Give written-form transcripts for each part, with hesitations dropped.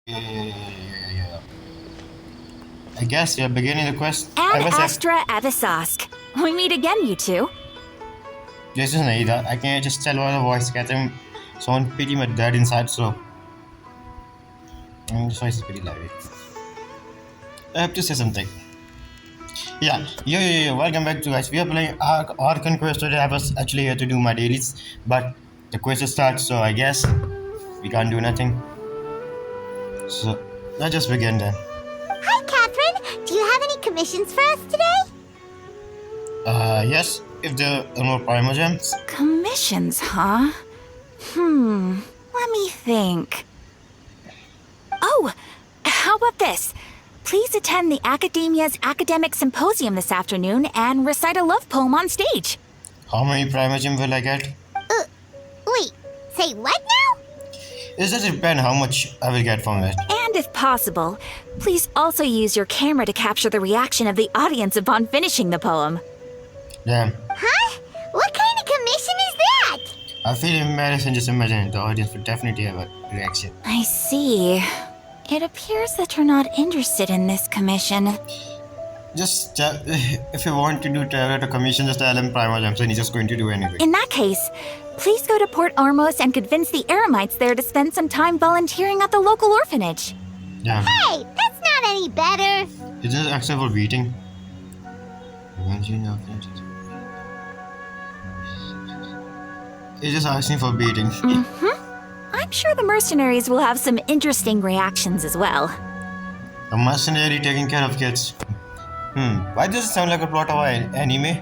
Yeah. I guess you're beginning the quest. Ad Astra Avisask. We meet again, you two. This is Naida. I can just tell by the voice getting someone pretty much dead inside, so this voice is pretty lively. I have to say something. Yeah. Welcome back to guys. We are playing Archon quest today. I was actually here to do my dailies, but the quest starts, so I guess we can't do nothing. So let's just begin then. Hi, Catherine. Do you have any commissions for us today? Yes. If there are more primal gems. Commissions, huh? Let me think. Oh, how about this? Please attend the Academia's Academic Symposium this afternoon and recite a love poem on stage. How many primal gems will I get? Wait, say what now? It does depend how much I will get from it. And if possible, please also use your camera to capture the reaction of the audience upon finishing the poem. Damn. Huh? What kind of commission is that? I feel embarrassed and just imagine the audience would definitely have a reaction. I see. It appears that you're not interested in this commission. Just if you want to do travel to commission, just tell him primal gems and he's just going to do anyway. In that case, please go to Port Armos and convince the Eremites there to spend some time volunteering at the local orphanage. Damn. Hey, that's not any better. Is this acceptable beating? He's just asking for beating. I'm sure the mercenaries will have some interesting reactions as well. A mercenary taking care of kids. Why does it sound like a plot of an anime?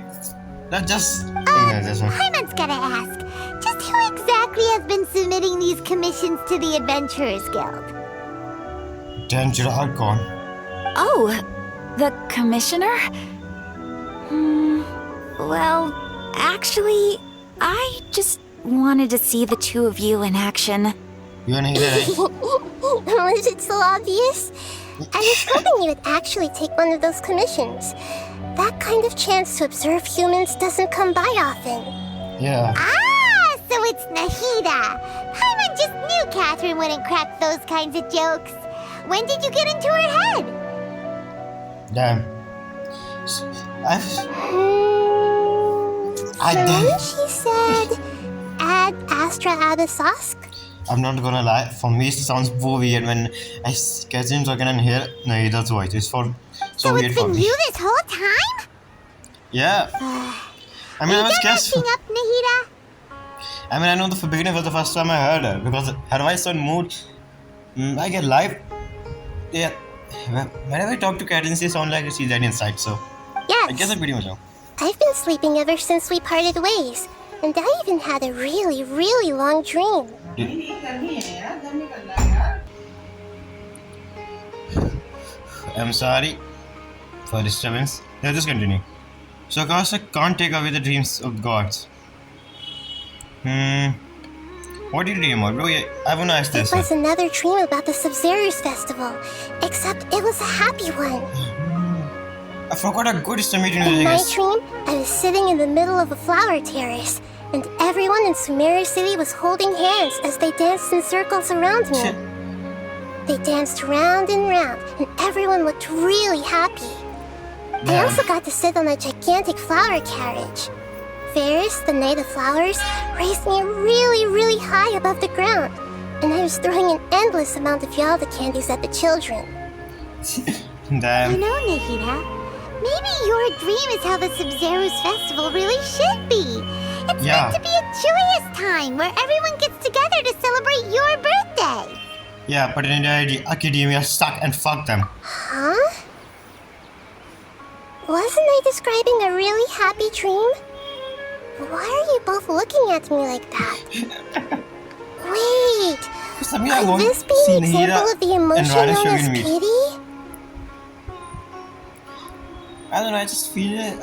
That's just... Hyman's gotta ask. Just who exactly has been submitting these commissions to the Adventurers Guild? Danger Archon. Oh, the commissioner? Well, actually, I just wanted to see the two of you in action. You wanna hear it? Was it so obvious? I was hoping you would actually take one of those commissions. That kind of chance to observe humans doesn't come by often. Yeah. Ah, so it's Nahida. Hyman just knew Catherine wouldn't crack those kinds of jokes. When did you get into her head? Damn. She said, Ad Astra Abisask? I'm not gonna lie, for me it sounds so weird when I catch him talking and hear Nahida's voice. It's so weird it's for been me. you this whole time? Yeah. I mean, I was guessing. Up, Nahida? I mean, I know the beginning was the first time I heard her because her voice on mood. I get live. Yeah. Whenever I talk to Catherine, she sounds like she's dead inside, so. Yes. I guess I pretty much know. I've been sleeping ever since we parted ways, and I even had a really, really long dream. I'm sorry for disturbance. Let's just continue. So, Akasha can't take away the dreams of gods. What did you dream about? Bro, I wanna ask this. It was another dream about the Sumeru's festival, except it was a happy one. I forgot how good it's to meet you. In my dream, I was sitting in the middle of a flower terrace, and everyone in Sumeru City was holding hands as they danced in circles around me. They danced round and round, and everyone looked really happy. I also got to sit on a gigantic flower carriage. Ferris, the knight of flowers, raised me really, really high above the ground, and I was throwing an endless amount of Yalda candies at the children. Damn. You know, Nahida, maybe your dream is how the Sumeru's festival really should be. It's meant to be a joyous time where everyone gets together to celebrate your birthday. Yeah, but in the academia stuck and fucked them. Huh? Wasn't I describing a really happy dream? Why are you both looking at me like that? Wait, could this be an example of the emotion known as pity? I don't know, I just feel it.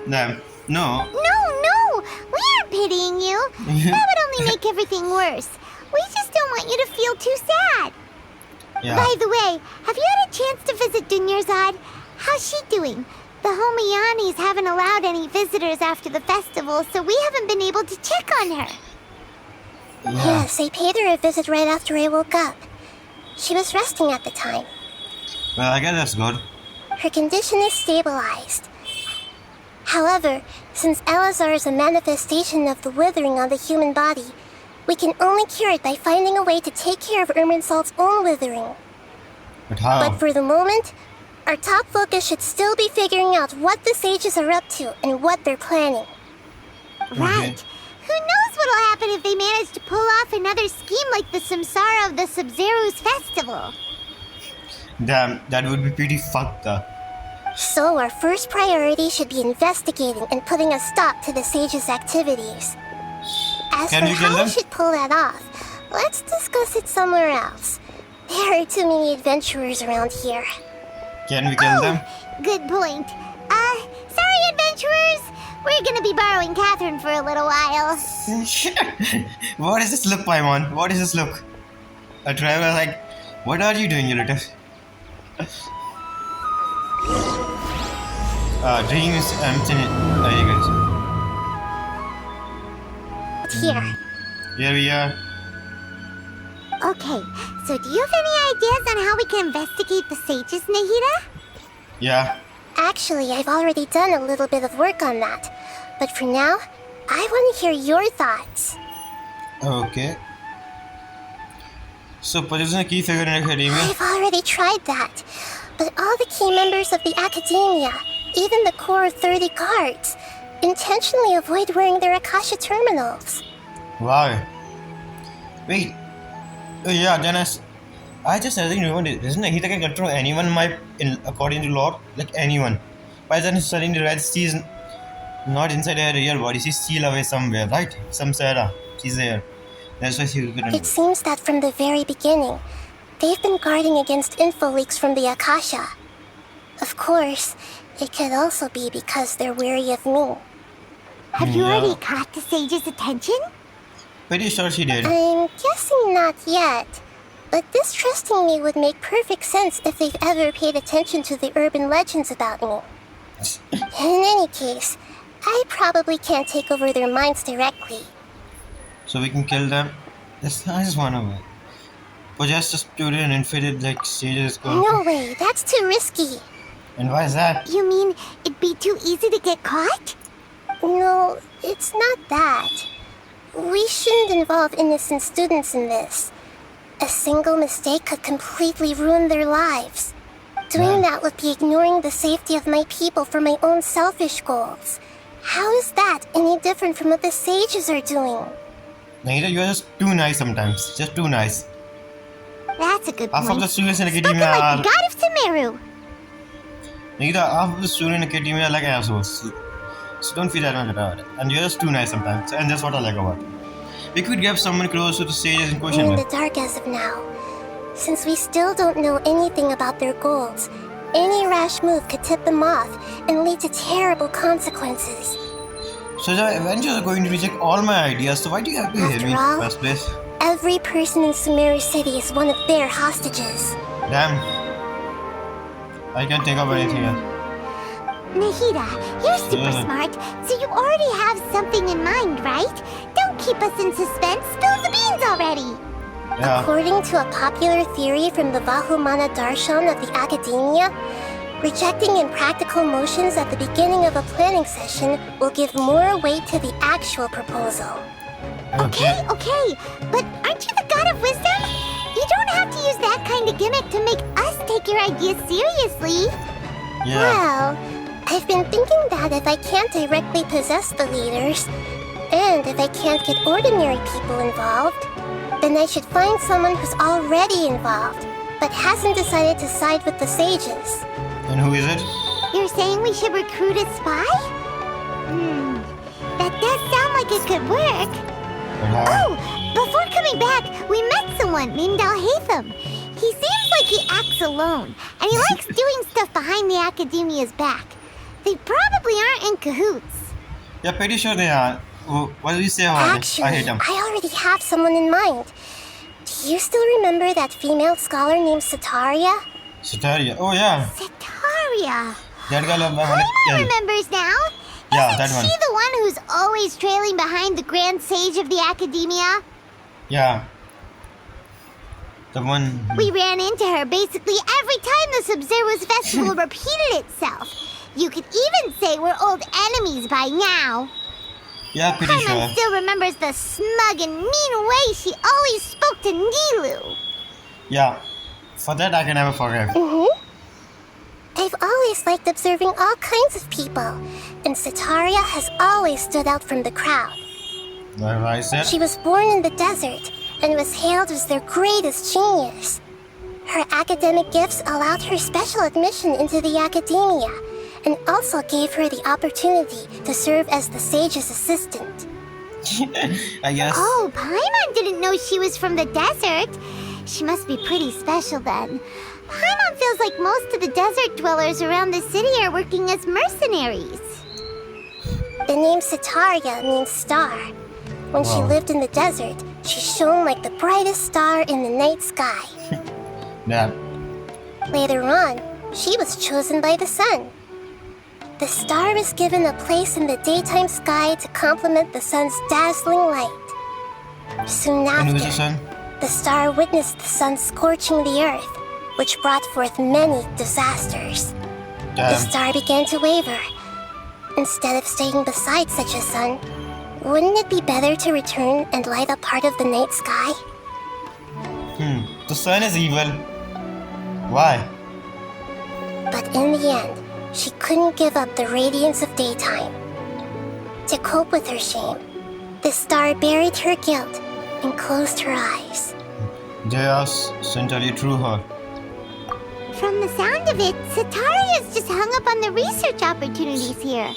No. No, we aren't pitying you. That would only make everything worse. We just don't want you to feel too sad. Yeah. By the way, have you had a chance to visit Dunyarzad? How's she doing? The Homianis haven't allowed any visitors after the festival, so we haven't been able to check on her. Yeah. Yes, I paid her a visit right after I woke up. She was resting at the time. Well, I guess that's good. Her condition is stabilized. However, since Elazar is a manifestation of the withering on the human body, we can only cure it by finding a way to take care of Irminsul's own withering. But how? But for the moment, our top focus should still be figuring out what the sages are up to and what they're planning. Right. Who knows what'll happen if they manage to pull off another scheme like the Samsara of the Sub-Zero's festival? Damn, that would be pretty fucked up. So our first priority should be investigating and putting a stop to the sages' activities. As Can for you kill how them? we should pull that off, let's discuss it somewhere else. There are too many adventurers around here. Can we kill them? Good point. Sorry, adventurers. We're gonna be borrowing Catherine for a little while. What is this look, Paimon? What is this look? A driver like, what are you doing, you little? Dreams, you guys. Here. Here we are. Okay, so do you have any ideas on how we can investigate the sages, Nahida? Yeah. Actually, I've already done a little bit of work on that. But for now, I want to hear your thoughts. Okay. So, position a key figure in academia. I've already tried that. But all the key members of the academia, even the core 30 guards, intentionally avoid wearing their Akasha terminals. Wow. Wait. Oh, yeah, then I just think remember, isn't it? He can control anyone according to law, like anyone. Why then studying the red she's not inside her real body, she's still away somewhere, right? Some Sarah, she's there. That's why she couldn't. It seems that from the very beginning, they've been guarding against info leaks from the Akasha. Of course, it could also be because they're wary of me. Have you already caught the sage's attention? Pretty sure she did. I'm guessing not yet. But distrusting me would make perfect sense if they've ever paid attention to the urban legends about me. In any case, I probably can't take over their minds directly. So we can kill them. I just wanna possess a student and fit it like stages go. No way, that's too risky. And why is that? You mean it'd be too easy to get caught? No, it's not that. We shouldn't involve innocent students in this. A single mistake could completely ruin their lives. Doing that would be ignoring the safety of my people for my own selfish goals. How is that any different from what the sages are doing? Nahida, you are just too nice sometimes. Just too nice. That's a good Half point. of the students in Spoken academia like are... the god of Sumeru. Nahida, half of the students in academia are like assholes. So don't feel that much about it. And you're just too nice sometimes. And that's what I like about it. We could get someone close to the sages in question. I'm in the dark as of now. Since we still don't know anything about their goals, any rash move could tip them off and lead to terrible consequences. So the Avengers are going to reject all my ideas, so why do you have to hear me in the first place? Every person in Sumeru City is one of their hostages. Damn. I can't think of anything else. Nahida, you're super smart, so you already have something in mind, right? Don't keep us in suspense. Spill the beans already. Yeah. According to a popular theory from the Vahumana Darshan of the academia, rejecting impractical motions at the beginning of a planning session will give more weight to the actual proposal. Okay, but aren't you the god of wisdom? You don't have to use that kind of gimmick to make us take your ideas seriously. Yeah. Well, I've been thinking that if I can't directly possess the leaders, and if I can't get ordinary people involved, then I should find someone who's already involved, but hasn't decided to side with the sages. And who is it? You're saying we should recruit a spy? That does sound like it could work. And how? Oh, before coming back, we met someone named Al-Haytham. He seems like he acts alone, and he likes doing stuff behind the academia's back. They probably aren't in cahoots. Yeah, pretty sure they are. What do you say about Actually, it? I hate them. I already have someone in mind. Do you still remember that female scholar named Sataria? Sataria. Oh, yeah. Sataria. That girl of my Paimon remembers now. Yeah, Isn't that one. she the one who's always trailing behind the grand sage of the academia? Yeah. The one. We ran into her basically every time the Sub-Zero's festival repeated itself. You could even say we're old enemies by now. Yeah, pretty Paimon sure. still remembers the smug and mean way she always spoke to Nilu. Yeah. For that, I can never forget. I've always liked observing all kinds of people, and Setaria has always stood out from the crowd. Where I said. She was born in the desert and was hailed as their greatest genius. Her academic gifts allowed her special admission into the academia and also gave her the opportunity to serve as the sage's assistant. I guess. Oh, Paimon didn't know she was from the desert. She must be pretty special then. Paimon feels like most of the desert dwellers around the city are working as mercenaries. The name Setaria means star. When she Wow. lived in the desert, she shone like the brightest star in the night sky. Yeah. Later on, she was chosen by the sun. The star was given a place in the daytime sky to complement the sun's dazzling light. Soon And who's the after, son? the star witnessed the sun scorching the earth, which brought forth many disasters. The Damn. star began to waver. Instead of staying beside such a sun, wouldn't it be better to return and light up part of the night sky? The sun is evil. Why? But in the end, she couldn't give up the radiance of daytime. To cope with her shame, the star buried her guilt and closed her eyes. They are centrally through her. From the sound of it, Setaria's just hung up on the research opportunities here.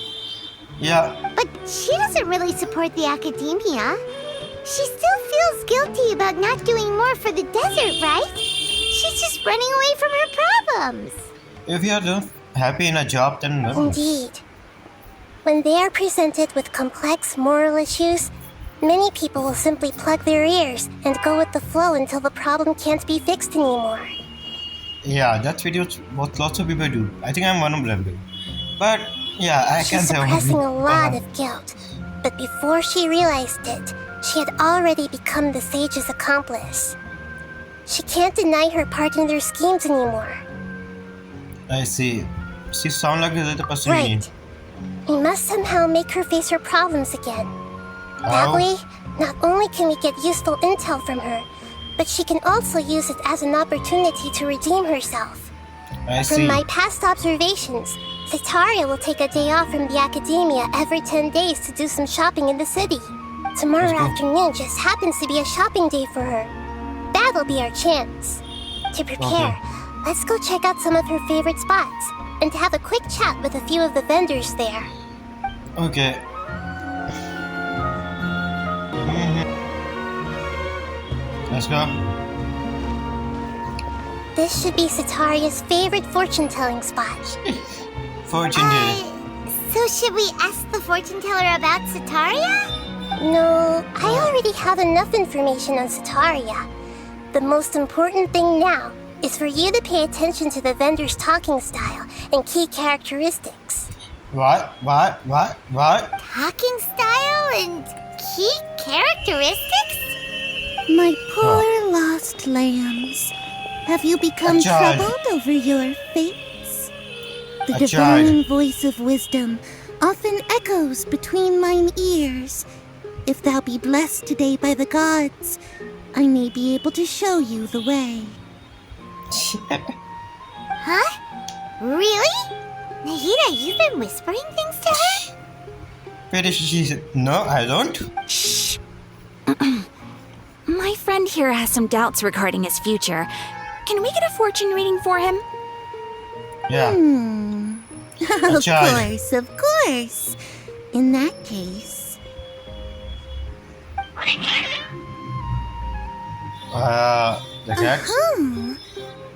Yeah. But she doesn't really support the academia. She still feels guilty about not doing more for the desert, right? She's just running away from her problems. If you're not happy in a job, then no. Indeed. When they are presented with complex moral issues, many people will simply plug their ears and go with the flow until the problem can't be fixed anymore. Yeah, that's what lots of people do. I think I'm one of them. But yeah, I She's can't say suppressing a lot Uh-huh. of guilt, but before she realized it, she had already become the sage's accomplice. She can't deny her part in their schemes anymore. I see. She sounds like a little person to me. Right. We must somehow make her face her problems again. That How? way, not only can we get useful intel from her, but she can also use it as an opportunity to redeem herself. I From see. my past observations, Setaria will take a day off from the academia every 10 days to do some shopping in the city. Tomorrow That's cool. afternoon just happens to be a shopping day for her. That'll be our chance. To prepare, let's go check out some of her favorite spots and have a quick chat with a few of the vendors there. Okay. Let's go. This should be Setaria's favorite fortune-telling spot. Fortune teller. So should we ask the fortune teller about Setaria? No, I already have enough information on Setaria. The most important thing now is for you to pay attention to the vendor's talking style and key characteristics. What? Talking style and key characteristics? My poor lost lambs, have you become A child. troubled over your fates? The A divine child. voice of wisdom often echoes between mine ears. If thou be blessed today by the gods, I may be able to show you the way. Huh? Really? Nahida, you've been whispering things to her? Pretty sure she said, no, I don't. Shh. My friend here has some doubts regarding his future. Can we get a fortune reading for him? Yeah. Of child. course. In that case, The cats?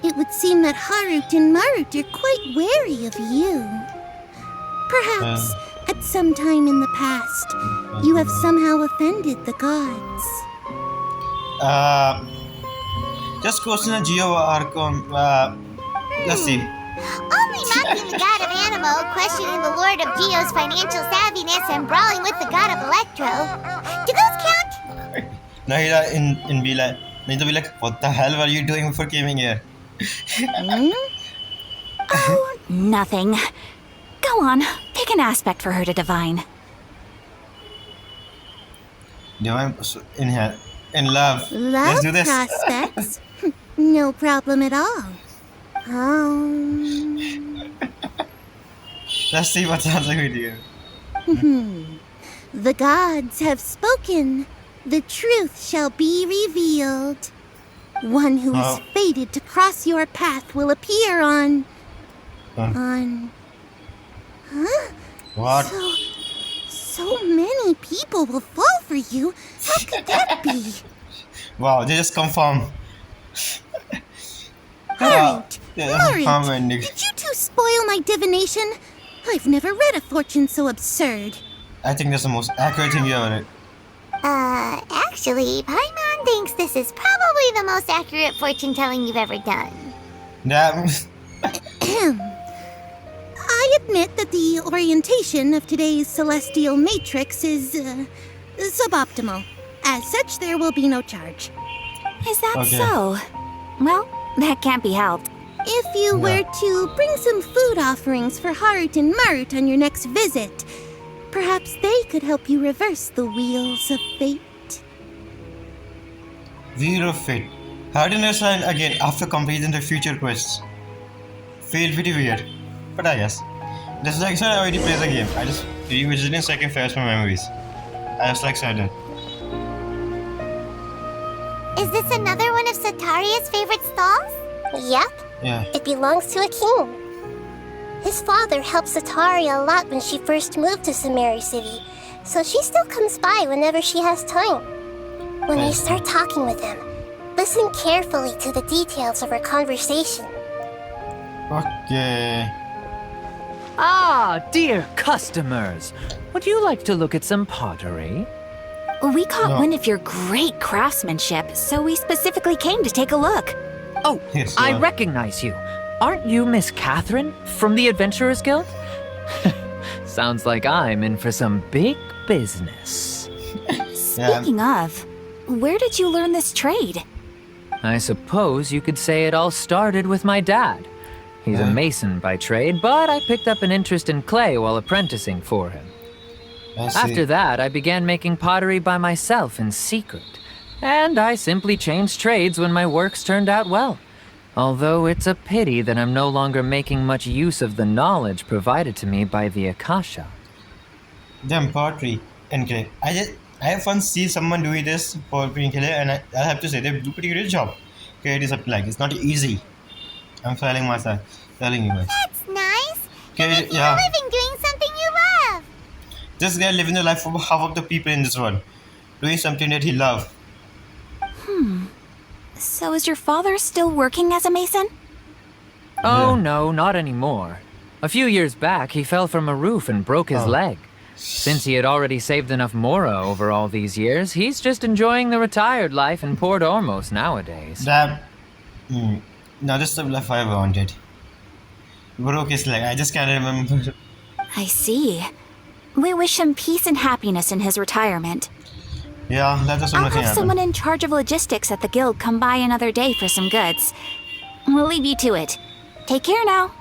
it would seem that Harut and Marut are quite wary of you. Perhaps, at some time in the past, you have somehow offended the gods. Just question a Geo Archon. Let's see. Only mocking the god of Animo, questioning the lord of Geo's financial savviness, and brawling with the god of Electro. Do those count? Nahida in be like, Then they'll be like, what the hell were you doing before coming here? Oh, nothing. Go on, pick an aspect for her to divine. In here. In love. Love Let's do this. prospects? No problem at all. Let's see what sounds like with you. The gods have spoken. The truth shall be revealed. One who is fated to cross your path will appear on... What? So many people will fall for you. How could that be? Wow, they just confirm. Alright, Confirm. did you two spoil my divination? I've never read a fortune so absurd. I think that's the most accurate thing you ever read. Actually, Paimon thinks this is probably the most accurate fortune telling you've ever done. Damn. I admit that the orientation of today's celestial matrix is suboptimal. As such, there will be no charge. Is that Okay. so? Well, that can't be helped. If you were to bring some food offerings for Harut and Marut on your next visit, perhaps they could help you reverse the wheels of fate. Wheel of Fate. How did I sign again after completing the future quests? Feel pretty weird. But I guess. Just like I said, I already played the game. I just revisiting second fast my memories. I just like said that. Is this another one of Sataria's favorite stalls? Yep, Yeah. it belongs to a king. His father helped Sataria a lot when she first moved to Sumeru City, so she still comes by whenever she has time. When you start talking with him, listen carefully to the details of her conversation. Okay. Ah, dear customers. Would you like to look at some pottery? We caught No. wind of your great craftsmanship, so we specifically came to take a look. Oh, Yes, I sir. recognize you. Aren't you Miss Catherine from the Adventurers Guild? Sounds like I'm in for some big business. Speaking of, where did you learn this trade? I suppose you could say it all started with my dad. He's a mason by trade, but I picked up an interest in clay while apprenticing for him. I see. After that, I began making pottery by myself in secret. And I simply changed trades when my works turned out well. Although it's a pity that I'm no longer making much use of the knowledge provided to me by the Akasha. Damn, pottery and clay. I have once seen someone doing this pottery and clay, and I have to say they do pretty good job. Okay, it is a like it's not easy. I'm telling you guys. That's nice. Okay, You're yeah. living doing something you love. This guy living the life of half of the people in this world, doing something that he loves. So is your father still working as a mason? Oh Yeah. no, not anymore. A few years back, he fell from a roof and broke his leg. Since he had already saved enough Mora over all these years, he's just enjoying the retired life in Port Ormos nowadays. That. Now this is the life I wanted. Broke his leg. I just can't remember. I see. We wish him peace and happiness in his retirement. Yeah, let us I'll nothing have happen. someone in charge of logistics at the guild come by another day for some goods. We'll leave you to it. Take care now.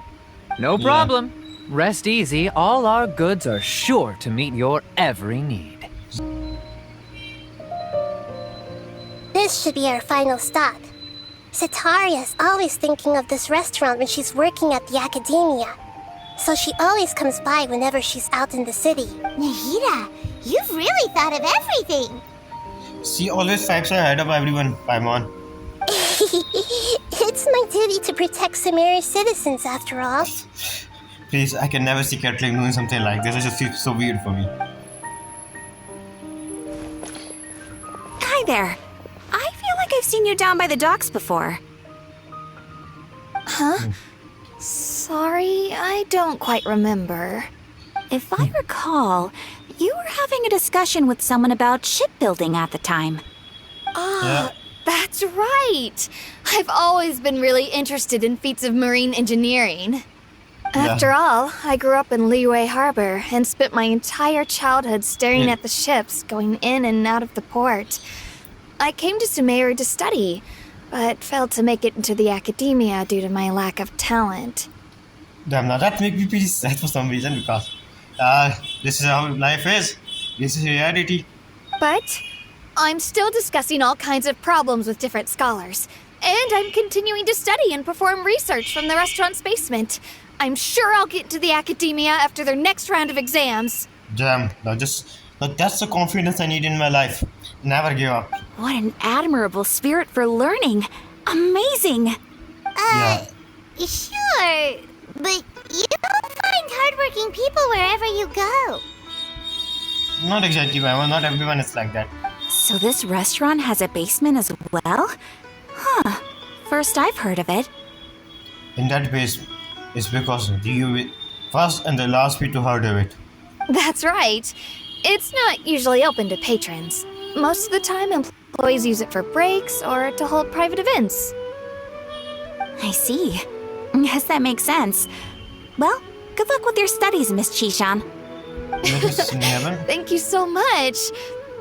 No problem. Rest easy, all our goods are sure to meet your every need. This should be our final stop. Sataria's always thinking of this restaurant when she's working at the academia. So she always comes by whenever she's out in the city. Nahida, you've really thought of everything. She always fights ahead of everyone, Paimon. It's my duty to protect Sumeru's citizens, after all. Please, I can never see Catling doing something like this. It just feels so weird for me. Hi there. I feel like I've seen you down by the docks before. Huh? Sorry, I don't quite remember. If I recall, you were having a discussion with someone about shipbuilding at the time. Ah, that's right. I've always been really interested in feats of marine engineering. After all, I grew up in Liyue Harbor and spent my entire childhood staring at the ships going in and out of the port. I came to Sumeru to study, but failed to make it into the academia due to my lack of talent. Damn, now that makes me pretty sad for some reason because this is how life is. This is reality. But I'm still discussing all kinds of problems with different scholars, and I'm continuing to study and perform research from the restaurant's basement. I'm sure I'll get into the academia after their next round of exams. Damn, that's the confidence I need in my life. Never give up. What an admirable spirit for learning. Amazing. Yeah. Sure, but you'll find hardworking people wherever you go. Not exactly, Mama. Not everyone is like that. So this restaurant has a basement as well? Huh. First I've heard of it. In that case, it's because you first and the last people heard of it. That's right. It's not usually open to patrons. Most of the time, employees use it for breaks or to hold private events. I see. Yes, that makes sense. Well, good luck with your studies, Miss Chishan. Thank you so much.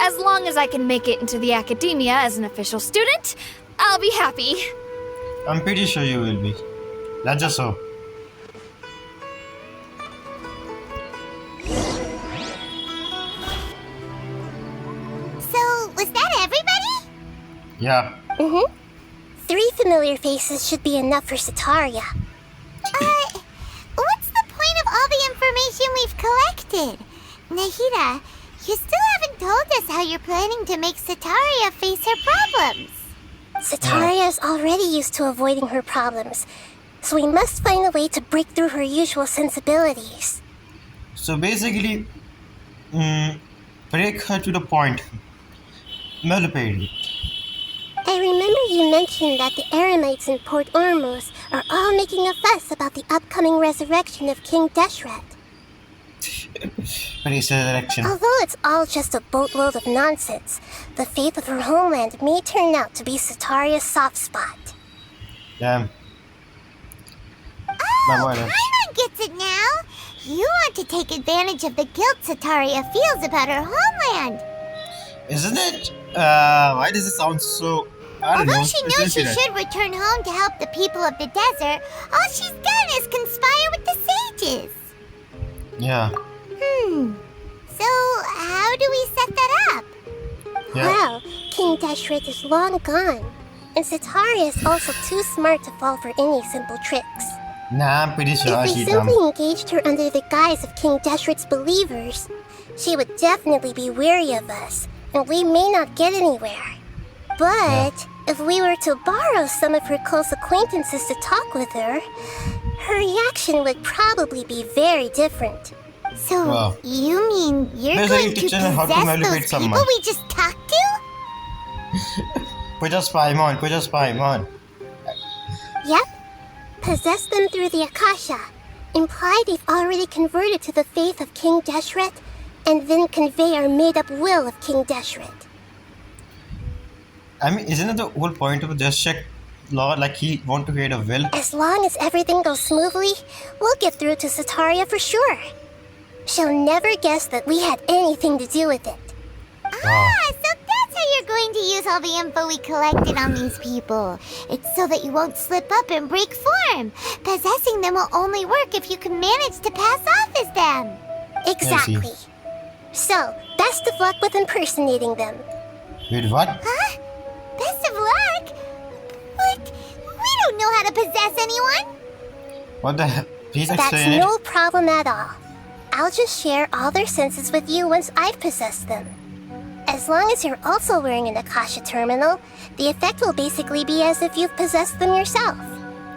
As long as I can make it into the academia as an official student, I'll be happy. I'm pretty sure you will be. Let's just hope. So, was that everybody? Yeah. Mm-hmm. 3 familiar faces should be enough for Sataria. What's the point of all the information we've collected? Nahida, you still haven't told us how you're planning to make Sataria face her problems. Sataria is already used to avoiding her problems, so we must find a way to break through her usual sensibilities. So basically, break her to the point. Manipulate. I remember you mentioned that the Eremites in Port Ormuz are all making a fuss about the upcoming resurrection of King Deshret. Resurrection. Although it's all just a boatload of nonsense, the fate of her homeland may turn out to be Sataria's soft spot. Damn. Paimon gets it now. You want to take advantage of the guilt Sataria feels about her homeland. Isn't it? Why does it sound so... I don't know. Although she knows she should return home to help the people of the desert, all she's done is conspire with the sages. Yeah. So, how do we set that up? Yeah. Well, King Deshret is long gone, and Sataria is also too smart to fall for any simple tricks. Nah, I'm pretty sure If we she's dumb. simply engaged her under the guise of King Deshret's believers, she would definitely be wary of us, and we may not get anywhere. But if we were to borrow some of her close acquaintances to talk with her, her reaction would probably be very different. So, Wow. you mean you're There's a going to teacher on how to possess manipulate those someone. people we just talked to? Put a spy on, put a spy on. Yep. Possess them through the Akasha. Imply they've already converted to the faith of King Deshret, and then convey our made-up will of King Deshret. I mean, isn't it the whole point of the check law? Like, he want to create a will? As long as everything goes smoothly, we'll get through to Sataria for sure. She'll never guess that we had anything to do with it. So that's how you're going to use all the info we collected on these people. It's so that you won't slip up and break form. Possessing them will only work if you can manage to pass off as them. Exactly. So, best of luck with impersonating them. Wait, what? Huh? Best of luck? But we don't know how to possess anyone. What the hell? Please That's explain it. no problem at all. I'll just share all their senses with you once I've possessed them. As long as you're also wearing an Akasha terminal, the effect will basically be as if you've possessed them yourself.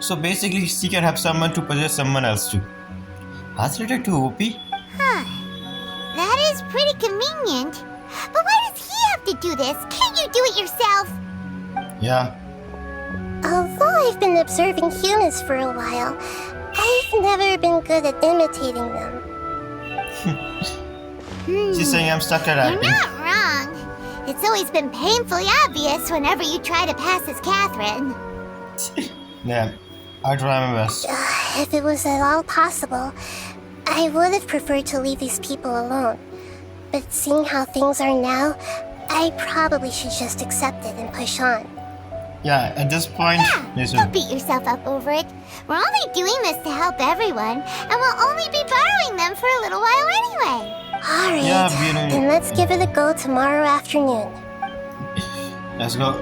So basically, she can have someone to possess someone else too. That's related to OP? Huh. That is pretty convenient. But why does he have to do this? Can't you do it yourself? Yeah. Although I've been observing humans for a while, I've never been good at imitating them. She's saying I'm stuck at You're acting. not wrong. It's always been painfully obvious whenever you try to pass as Catherine. Yeah. I try my best. If it was at all possible, I would have preferred to leave these people alone. But seeing how things are now, I probably should just accept it and push on. Yeah, at this point, yes, Don't beat yourself up over it. We're only doing this to help everyone, and we'll only be borrowing them for a little while anyway. Alright, Yeah, we don't- then let's give it a go tomorrow afternoon. let's go.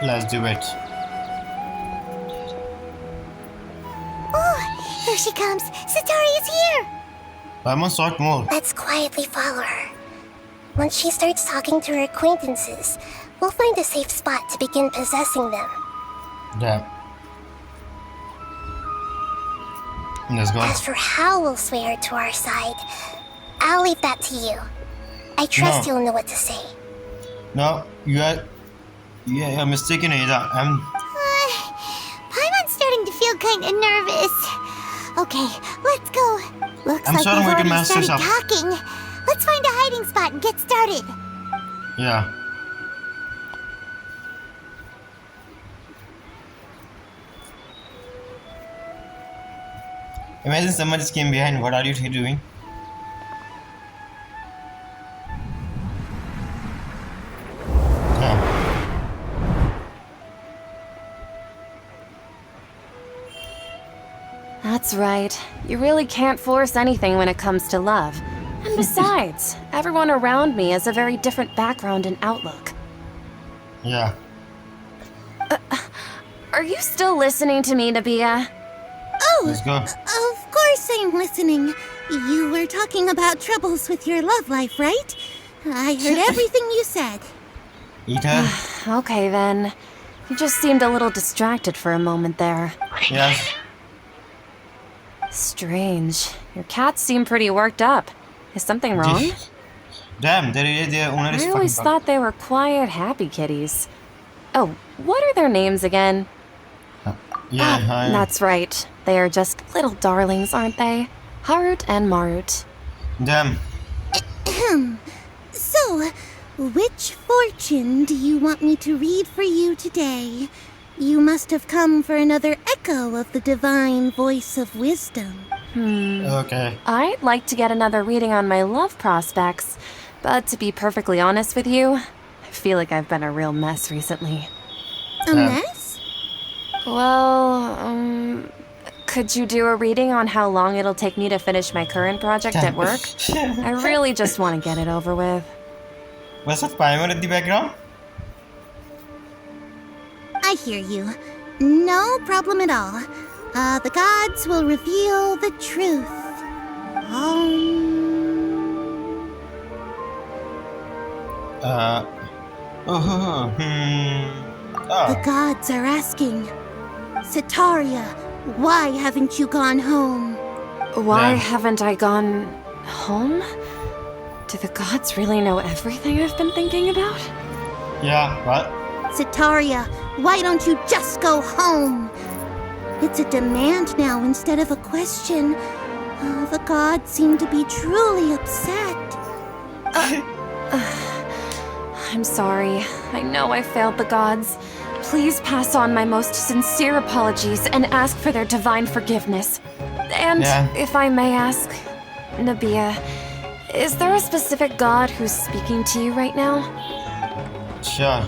Let's do it. Oh, here she comes. Satori is here. I must sort more. Let's quietly follow her. Once she starts talking to her acquaintances, we'll find a safe spot to begin possessing them. Damn. Let's go. As for how we'll sway her to our side, I'll leave that to you. I trust No. you'll know what to say. No, you're mistaken, Ada. Paimon's starting to feel kind of nervous. Okay, let's go. Looks I'm like sorry, we've we can already master started this up. talking. Let's find a hiding spot and get started. Yeah. Imagine someone just came behind. What are you doing? Yeah. That's right. You really can't force anything when it comes to love. And besides, everyone around me has a very different background and outlook. Yeah. Are you still listening to me, Nabia? Oh, Let's go. of course I'm listening. You were talking about troubles with your love life, right? I heard everything you said. Eat her. Okay then. You just seemed a little distracted for a moment there. Yes. Strange. Your cats seem pretty worked up. Is something wrong? Damn, their owner is I fucking always bug. thought they were quiet, happy kitties. Oh, what are their names again? Yeah, hi. That's right. They are just little darlings, aren't they? Harut and Marut. Damn. So, which fortune do you want me to read for you today? You must have come for another echo of the divine voice of wisdom. Okay. I'd like to get another reading on my love prospects, but to be perfectly honest with you, I feel like I've been a real mess recently. A Yeah. mess? Well, could you do a reading on how long it'll take me to finish my current project at work? I really just want to get it over with. What's that Paimon at the background? I hear you. No problem at all. The gods will reveal the truth. The gods are asking, Sataria, why haven't you gone home? Why Yeah. haven't I gone home? Do the gods really know everything I've been thinking about? Yeah, what? Sataria, why don't you just go home? It's a demand now instead of a question. The gods seem to be truly upset. I'm sorry. I know I failed the gods. Please pass on my most sincere apologies and ask for their divine forgiveness. And Yeah. if I may ask, Nabia, is there a specific god who's speaking to you right now? Sure.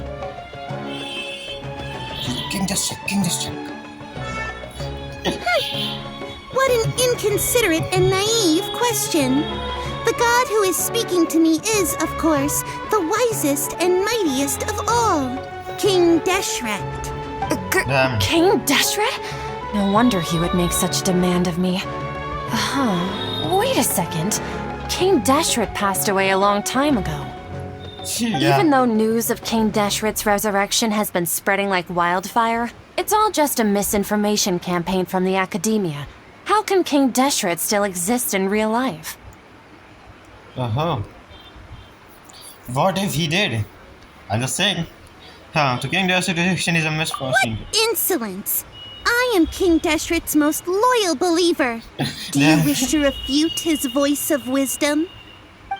King just check. What an inconsiderate and naive question. The god who is speaking to me is, of course, the wisest and mightiest of all, King Deshret. Damn. King Deshret? No wonder he would make such demand of me. Wait a second. King Deshret passed away a long time ago. Yeah. Even though news of King Deshret's resurrection has been spreading like wildfire, it's all just a misinformation campaign from the academia. How can King Deshret still exist in real life? What if he did? I'm just saying. So King Deshret is a misfortune. Insolence! I am King Deshret's most loyal believer. Do you Yeah. wish to refute his voice of wisdom?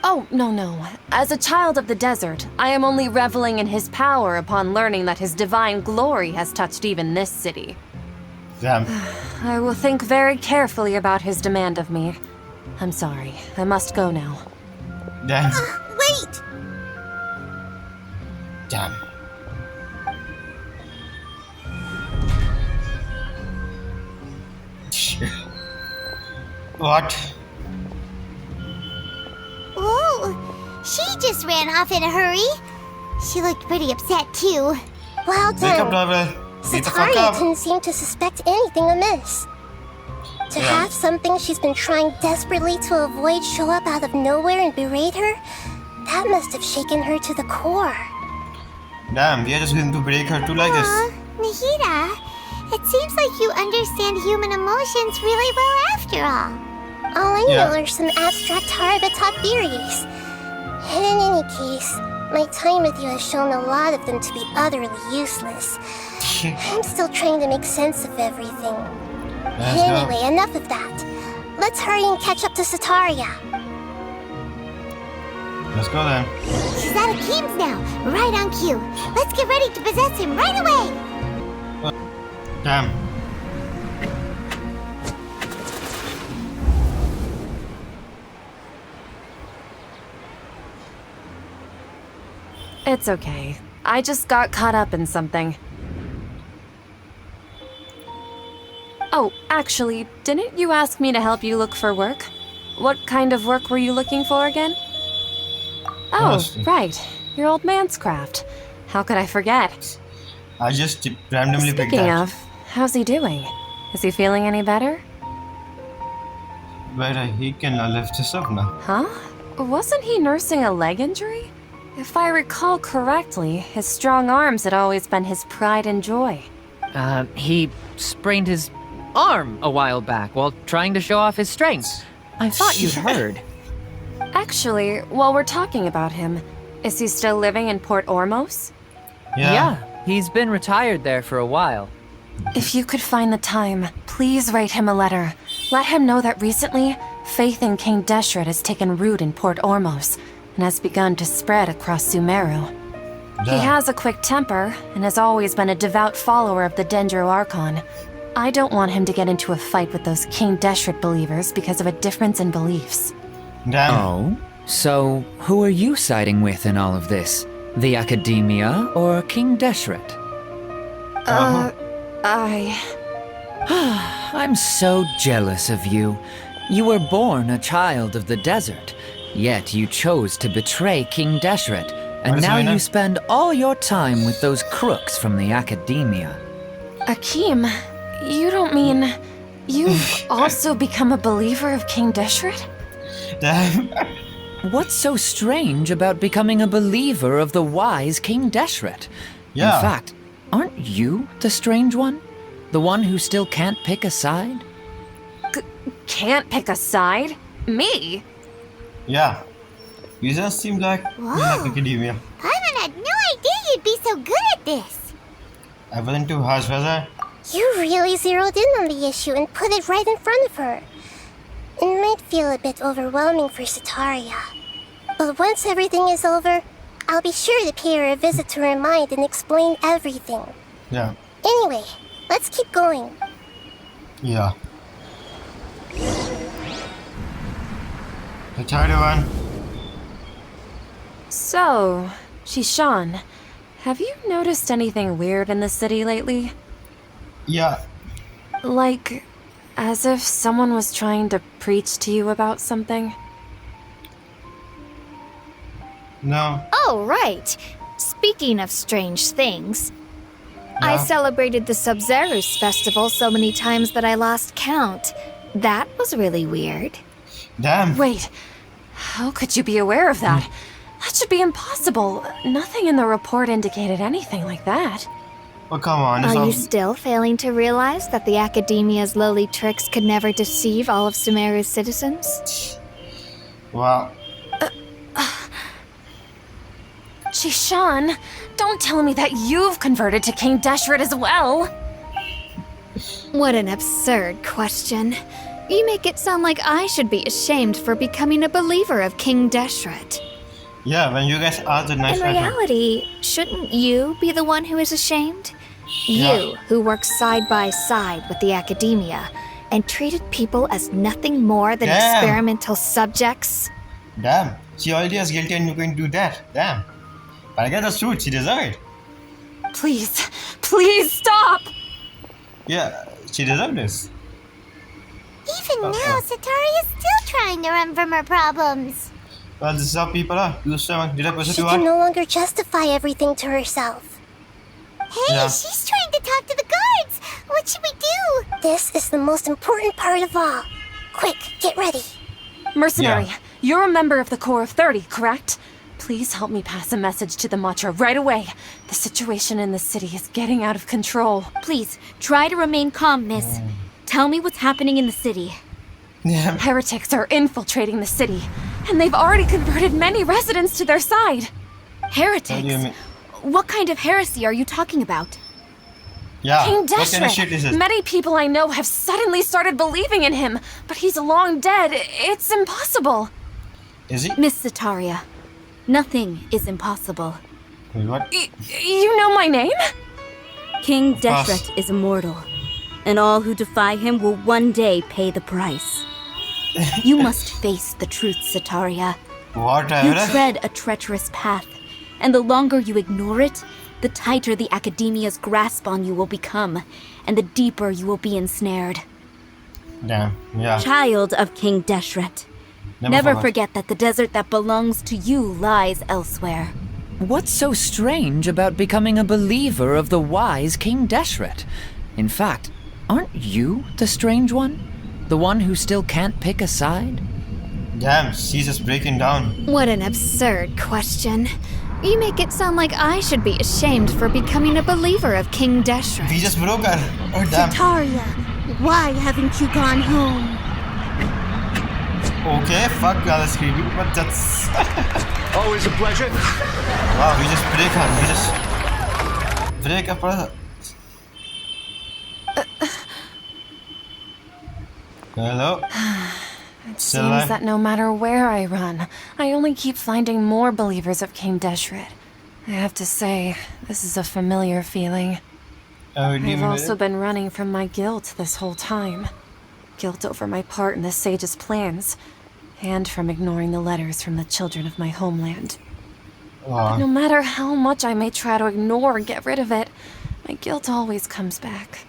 Oh, no. As a child of the desert, I am only reveling in his power upon learning that his divine glory has touched even this city. Damn. I will think very carefully about his demand of me. I'm sorry. I must go now. Damn. Wait! Damn. What? Whoa! She just ran off in a hurry. She looked pretty upset too. Well Wake up, done. level. Wake the fuck Sataria up. didn't seem to suspect anything amiss. To Yeah. have something she's been trying desperately to avoid show up out of nowhere and berate her, that must have shaken her to the core. Damn, we are just going to break her too like this. Nahida, it seems like you understand human emotions really well after all. All I Yeah. know are some abstract Harabatop theories. And in any case, my time with you has shown a lot of them to be utterly useless. I'm still trying to make sense of everything. Let's go. Anyway, enough of that. Let's hurry and catch up to Sataria. Let's go then. She's at Akeem's now, right on cue. Let's get ready to possess him right away. Damn. It's okay. I just got caught up in something. Oh, actually, didn't you ask me to help you look for work? What kind of work were you looking for again? Oh, Honestly. right. Your old man's craft. How could I forget? I just randomly picked Speaking that. of, how's he doing? Is he feeling any better? But he can lift this up now. Huh? Wasn't he nursing a leg injury? If I recall correctly, his strong arms had always been his pride and joy. He sprained his arm a while back while trying to show off his strength. I thought you'd heard. Actually, while we're talking about him, is he still living in Port Ormos? Yeah, he's been retired there for a while. If you could find the time, please write him a letter. Let him know that recently, faith in King Deshret has taken root in Port Ormos and has begun to spread across Sumeru. He Damn. has a quick temper and has always been a devout follower of the Dendro Archon. I don't want him to get into a fight with those King Deshret believers because of a difference in beliefs. Damn. Oh? So, who are you siding with in all of this? The Academia or King Deshret? I'm so jealous of you. You were born a child of the desert, yet you chose to betray King Deshret, and What is now going on? you spend all your time with those crooks from the Academia. Akeem, you don't mean you've also become a believer of King Deshret? Damn. What's so strange about becoming a believer of the wise King Deshret? Yeah. In fact, aren't you the strange one? The one who still can't pick a side? Can't pick a side? Me? Yeah. You just seem like you like academia. Paimon had no idea you'd be so good at this. I wasn't too harsh, was I? You really zeroed in on the issue and put it right in front of her. It might feel a bit overwhelming for Sataria. But once everything is over, I'll be sure to pay her a visit to her mind and explain everything. Yeah. Anyway, let's keep going. Yeah. The third one. So, Shishan, have you noticed anything weird in the city lately? Yeah. Like, as if someone was trying to preach to you about something? No. Oh, right. Speaking of strange things, I Yeah. celebrated the Sub-Zerus festival so many times that I lost count. That was really weird. Damn. Wait, how could you be aware of that? That should be impossible. Nothing in the report indicated anything like that. Oh, come on. It's Are all... you still failing to realize that the Academia's lowly tricks could never deceive all of Sumeru's citizens? Wow. Shishan, don't tell me that you've converted to King Deshret as well. What an absurd question. You make it sound like I should be ashamed for becoming a believer of King Deshret. Yeah, when you guys asked the nice In question. reality, shouldn't you be the one who is ashamed? Yeah. You, who works side by side with the Academia, and treated people as nothing more than Damn. experimental subjects. Damn. She already is guilty and you're going to do that. Damn. But I guess that's true. She deserved it. Please, please stop! Yeah, she deserved this. Even now, Satori is still trying to run from her problems. Well, this is how people are. You seven. Did I push it She too can hard? no longer justify everything to herself. Hey, Yeah. she's trying to talk to the guards. What should we do? This is the most important part of all. Quick, get ready. Mercenary, Yeah. you're a member of the Corps of 30, correct? Please help me pass a message to the Matra right away. The situation in the city is getting out of control. Please, try to remain calm, miss. Tell me what's happening in the city. Yeah. Heretics are infiltrating the city, and they've already converted many residents to their side. What do you Heretics? mean? What kind of heresy are you talking about? Yeah. King What kind of Deshret! shit is it? Many people I know have suddenly started believing in him, but he's long dead. It's impossible. Is he? Miss Sataria, nothing is impossible. Wait, what? You know my name? King course. Deshret is immortal, and all who defy him will one day pay the price. You must face the truth, Sataria. You Whatever. tread a treacherous path, and the longer you ignore it, the tighter the Academia's grasp on you will become, and the deeper you will be ensnared. Damn. Yeah. Child of King Deshret, never forgot. forget that the desert that belongs to you lies elsewhere. What's so strange about becoming a believer of the wise King Deshret? In fact, aren't you the strange one? The one who still can't pick a side? Damn, she's just breaking down. What an absurd question. You make it sound like I should be ashamed for becoming a believer of King Deshret. We just broke her. Oh, damn. Taria, why haven't you gone home? Okay, fuck all this creepy, but that's... Always a pleasure. Wow, we just break her. We just... break up her. Hello? It Still seems alive? that no matter where I run, I only keep finding more believers of King Deshret. I have to say, this is a familiar feeling. I've also been running from my guilt this whole time. Guilt over my part in the sage's plans, and from ignoring the letters from the children of my homeland. No matter how much I may try to ignore or get rid of it, my guilt always comes back.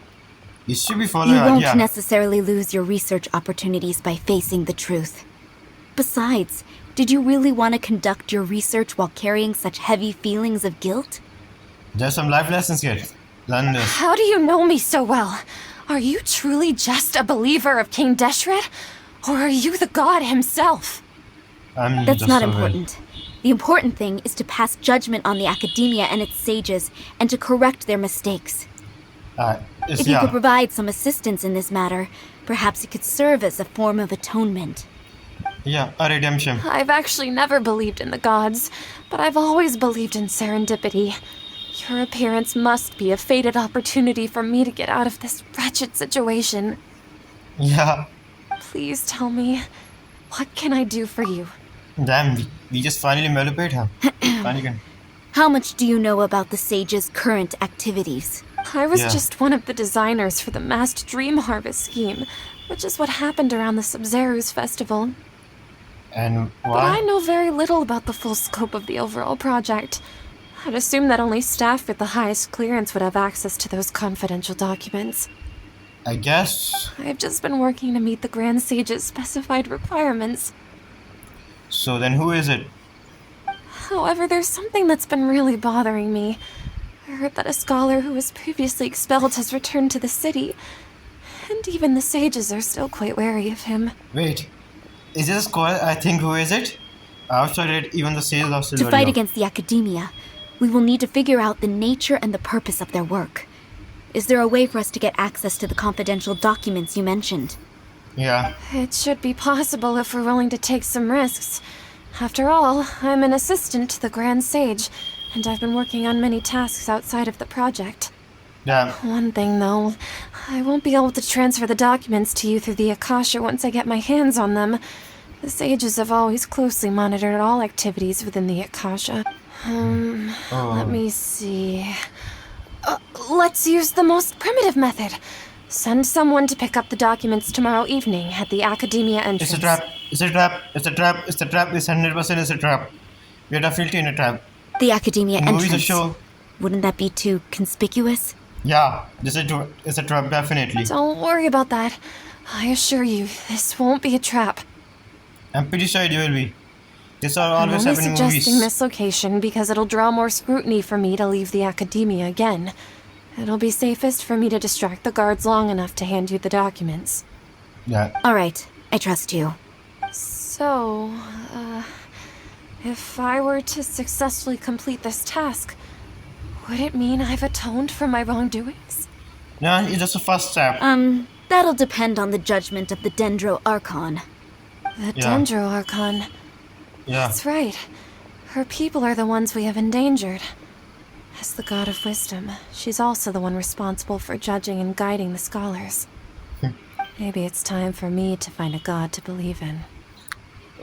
You should be following You her, won't yeah. necessarily lose your research opportunities by facing the truth. Besides, did you really want to conduct your research while carrying such heavy feelings of guilt? There's some life lessons here. Learn this. How do you know me so well? Are you truly just a believer of King Deshret? Or are you the god himself? That's just not so important. The important thing is to pass judgment on the Academia and its sages, and to correct their mistakes. It's, If you yeah. could provide some assistance in this matter, perhaps it could serve as a form of atonement. Yeah, a redemption. I've actually never believed in the gods, but I've always believed in serendipity. Your appearance must be a fated opportunity for me to get out of this wretched situation. Yeah. Please tell me, what can I do for you? Damn, we just finally manipulate her. Finally can. How much do you know about the sage's current activities? I was Yeah. just one of the designers for the massed dream harvest scheme, which is what happened around the Sumeru's festival. And But I why? know very little about the full scope of the overall project. I'd assume that only staff with the highest clearance would have access to those confidential documents. I guess. I've just been working to meet the Grand Sage's specified requirements. So then who is it? However, there's something that's been really bothering me. I heard that a scholar who was previously expelled has returned to the city, and even the sages are still quite wary of him. Wait. Is this squad? I think who is it? Outside it, even the sales are still To very fight low. against the Academia, we will need to figure out the nature and the purpose of their work. Is there a way for us to get access to the confidential documents you mentioned? Yeah. It should be possible if we're willing to take some risks. After all, I'm an assistant to the Grand Sage, and I've been working on many tasks outside of the project. Damn. One thing, though, I won't be able to transfer the documents to you through the Akasha once I get my hands on them. The sages have always closely monitored all activities within the Akasha. Let me see. Let's use the most primitive method. Send someone to pick up the documents tomorrow evening at the Academia entrance. It's a trap. It's a trap. It's a trap. It's a trap. It's 100% is a trap. We are definitely in a trap. The Academia The movie's a entrance. show. Wouldn't that be too conspicuous? Yeah, it's a trap, definitely. Don't worry about that. I assure you, this won't be a trap. I'm pretty sure it will be. This all I'm always only happen in suggesting movies. this location because it'll draw more scrutiny for me to leave the Academia again. It'll be safest for me to distract the guards long enough to hand you the documents. Yeah. Alright, I trust you. So, if I were to successfully complete this task, would it mean I've atoned for my wrongdoings? No, it's just a first step. That'll depend on the judgment of the Dendro Archon. The Yeah. Dendro Archon. Yeah. That's right. Her people are the ones we have endangered. As the god of wisdom, she's also the one responsible for judging and guiding the scholars. Maybe it's time for me to find a god to believe in.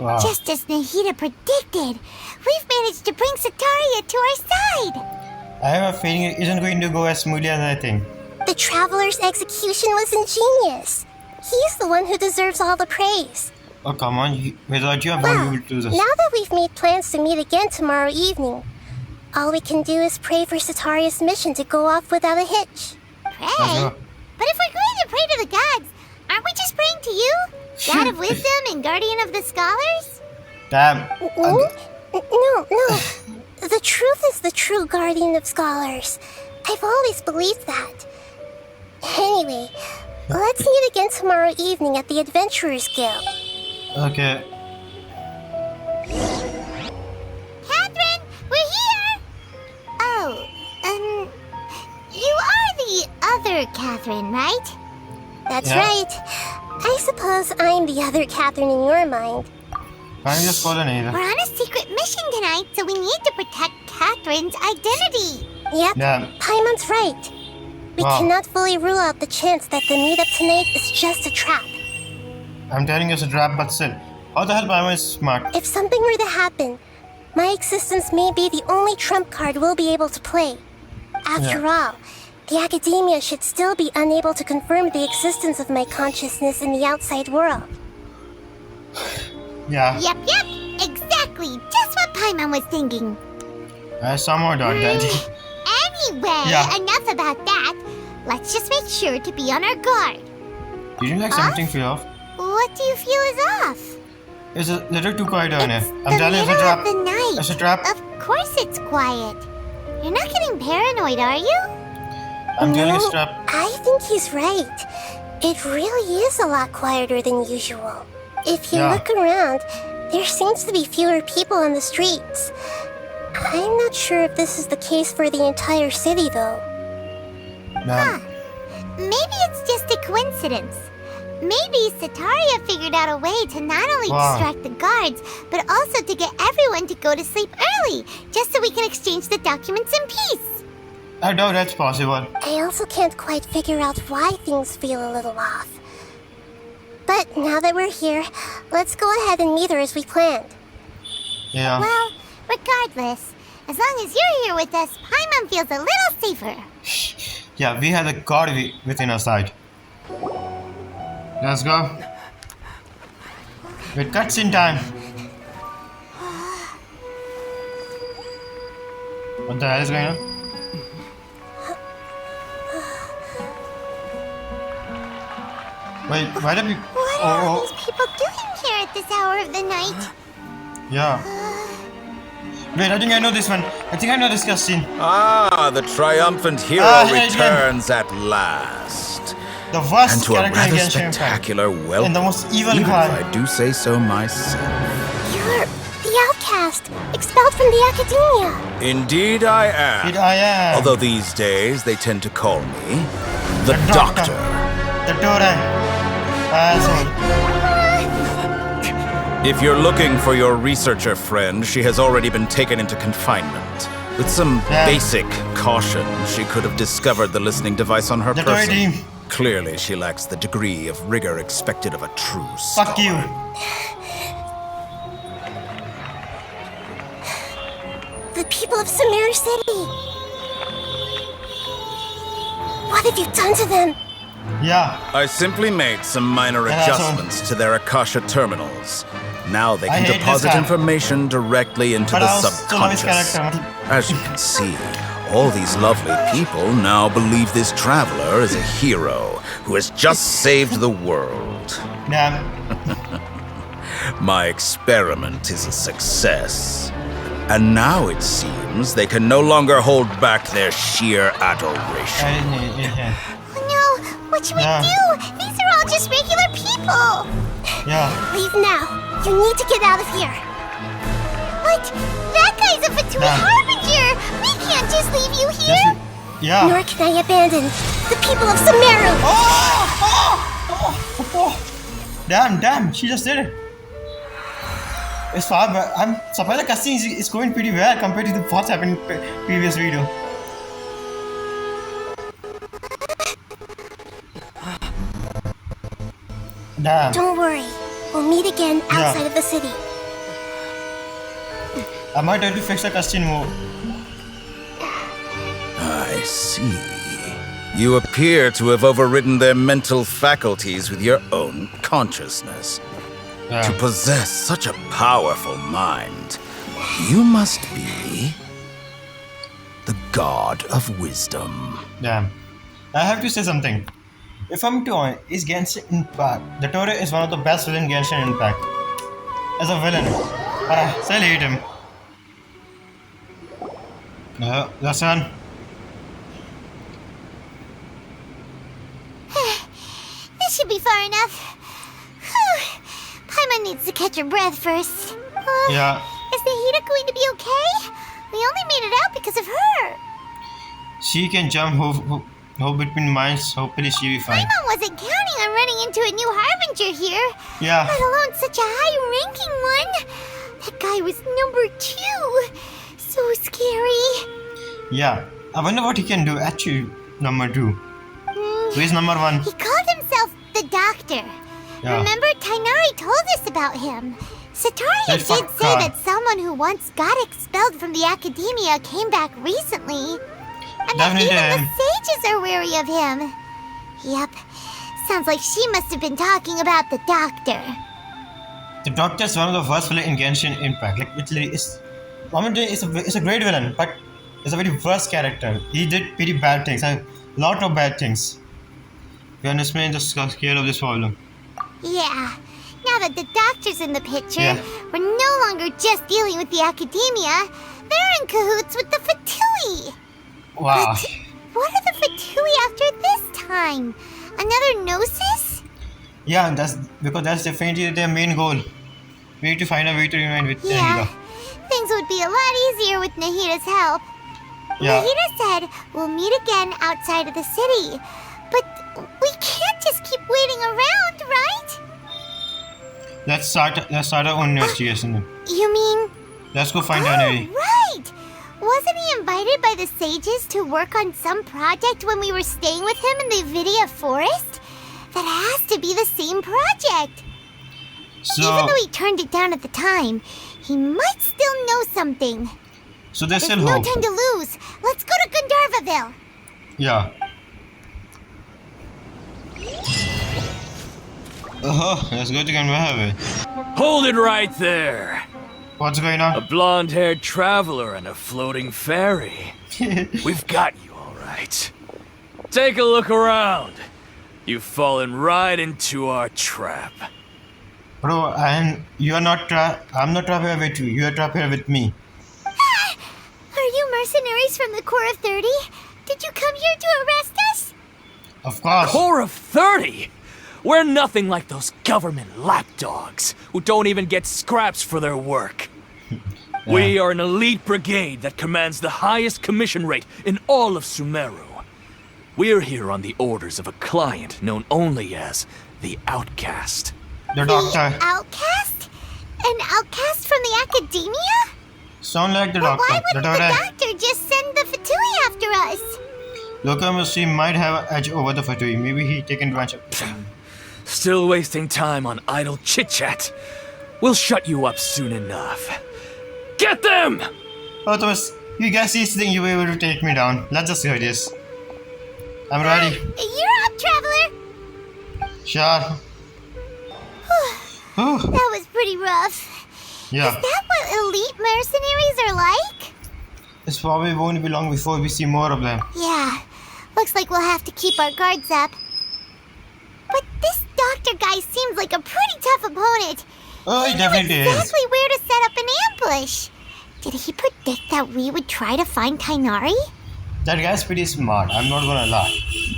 Wow. Just as Nahida predicted, we've managed to bring Sataria to our side. I have a feeling it isn't going to go as smoothly as I think. The Traveler's execution was ingenious. He's the one who deserves all the praise. Oh, come on. Without you, I Well, won't be able to do this. now that we've made plans to meet again tomorrow evening, all we can do is pray for Sataria's mission to go off without a hitch. Let's Pray? go. But if we're going to pray to the gods, aren't we just praying to you? God of wisdom and guardian of the scholars? Damn. No. The truth is the true guardian of scholars. I've always believed that. Anyway, let's meet again tomorrow evening at the Adventurers Guild. Okay. Catherine, we're here! Oh, you are the other Catherine, right? That's Yeah. right. I suppose I'm the other Catherine in your mind. I'm just calling We're either. on a secret mission tonight, so we need to protect Catherine's identity. Yep, Yeah. Paimon's right. We Wow. cannot fully rule out the chance that the meetup tonight is just a trap. I'm telling you it's a trap, but still. How the hell am I smart? If something were to happen, my existence may be the only trump card we'll be able to play. After all, the Academia should still be unable to confirm the existence of my consciousness in the outside world. Yeah. Yep, exactly. Just what Paimon was thinking. I somehow doubt that. Anyway, Yeah. enough about that. Let's just make sure to be on our guard. Did you like something feel off? What do you feel is off? It's a little too quiet down here. It's I'm the telling you it's a middle trap. of the night. It's a trap. Of course it's quiet. You're not getting paranoid, are you? I'm telling you it's a No, trap. I think he's right. It really is a lot quieter than usual. If you Yeah. look around, there seems to be fewer people on the streets. I'm not sure if this is the case for the entire city, though. Nah. Maybe it's just a coincidence. Maybe Sataria figured out a way to not only Wow. distract the guards, but also to get everyone to go to sleep early, just so we can exchange the documents in peace. I doubt that's possible. I also can't quite figure out why things feel a little off. But now that we're here, let's go ahead and meet her as we planned. Yeah. Well, regardless, as long as you're here with us, Paimon feels a little safer. Yeah, we have the god within our sight. Let's go. With cutscene time. What the hell is going on? Wait, why do we... What are all these people doing here at this hour of the night? Yeah. Wait, I think I know this one. I think I know this cutscene. Ah, the triumphant hero yeah, returns at last. The worst And to a character rather against him. spectacular And welcome, the most evil even part. if I do say so myself. You're the outcast, expelled from the Academia. Indeed I am. It I am. Although these days they tend to call me the The Doctor. The Doctor. Asshole. If you're looking for your researcher friend, she has already been taken into confinement. With some Yeah. basic caution, she could have discovered the listening device on her The toy person. team. Clearly, she lacks the degree of rigor expected of a true Fuck you. scholar. The people of Sumeru City. What have you done to them? Yeah. I simply made some minor Yeah, so- adjustments to their Akasha terminals. Now they I can hate this deposit guy. information directly into But the I also love his subconscious. character. As you can see, all these lovely people now believe this traveler is a hero who has just saved the world. Damn. My experiment is a success. And now it seems they can no longer hold back their sheer adoration. Oh no, what should we do? These are all just regular people. Yeah. Leave now. You need to get out of here. What? That guy's a Fatui Yeah. Harbinger. We can't just leave you here. Yeah. Nor can I abandon the people of Sumeru. Damn, she just did it. It's far, but I'm surprised the casting is going pretty well compared to the what's happened in previous video. Damn. Don't worry. We'll meet again outside of the city. I might have to fix the casting more. I see. You appear to have overridden their mental faculties with your own consciousness. To possess such a powerful mind, you must be the god of wisdom. Damn. I have to say something. If I'm to honest, is Genshin Impact. The Tore is one of the best villain Genshin Impact. As a villain. But I still hate him. No, that's one. This should be far enough. Whew. Paimon needs to catch her breath first. Yeah. Is Nahida going to be okay? We only made it out because of her. She can jump hope between minds. Hopefully she'll be fine. Paimon wasn't counting on running into a new Harbinger here. Yeah. Let alone such a high-ranking one. That guy was number 2. So scary. Yeah. I wonder what he can do. Actually, number 2. Who is number 1? He called himself the Doctor. Yeah. Remember, Tainari told us about him. Sataria That did fuck say God. that someone who once got expelled from the academia came back recently. And that Definitely even him. the sages are wary of him. Yep. Sounds like she must have been talking about the Doctor. The Doctor is one of the worst villain in Genshin Impact. Like, literally, it's a great villain, but it's a very worst character. He did pretty bad things, a lot of bad things. We understand the scale of this problem. Yeah. Now that the Doctor's in the picture, Yeah. we're no longer just dealing with the academia. They're in cahoots with the Fatui. Wow. What are the Fatui after this time? Another Gnosis? Yeah, that's because that's definitely their main goal. We need to find a way to unite with Yeah. Nahida. Things would be a lot easier with Nahida's help. Yeah. Nahida said we'll meet again outside of the city. But we can't just keep waiting around, right? Let's start our own investigation then. You mean... Let's go find Nahida. right! Wasn't he invited by the sages to work on some project when we were staying with him in the Vidia forest? That has to be the same project. Even though he turned it down at the time, he might still know something. So there's There's still no hope. time to lose. Let's go to Gandharvaville. Yeah. Let's go to Gandharvaville. Hold it right there. What's going A on? blonde-haired traveler and a floating fairy. We've got you all right. Take a look around. You've fallen right into our trap. Bro, you are not I'm not trapped here with you. You are trapped here with me. Are you mercenaries from the Corps of 30? Did you come here to arrest us? Of course. Corps of 30? We're nothing like those government lapdogs who don't even get scraps for their work. We are an elite brigade that commands the highest commission rate in all of Sumeru. We're here on the orders of a client known only as the Outcast. The Doctor. The outcast? An outcast from the academia? Sound like the But Doctor. why The wouldn't the Doctor. Doctor just send the Fatui after us? Locomocy might have an edge over the Fatui. Maybe he taken advantage of. Still wasting time on idle chit-chat. We'll shut you up soon enough. Get them! Oh, Thomas, you guys think you were able to take me down. Let's just hear this. I'm ready. You're up, traveler. Sure. That was pretty rough. Yeah. Is that what elite mercenaries are like? It's probably won't be long before we see more of them. Yeah. Looks like we'll have to keep our guards up. But this doctor guy seems like a pretty tough opponent. Oh, he definitely is. Exactly where to set up an ambush. Did he predict that we would try to find Tainari? That guy's pretty smart. I'm not gonna lie.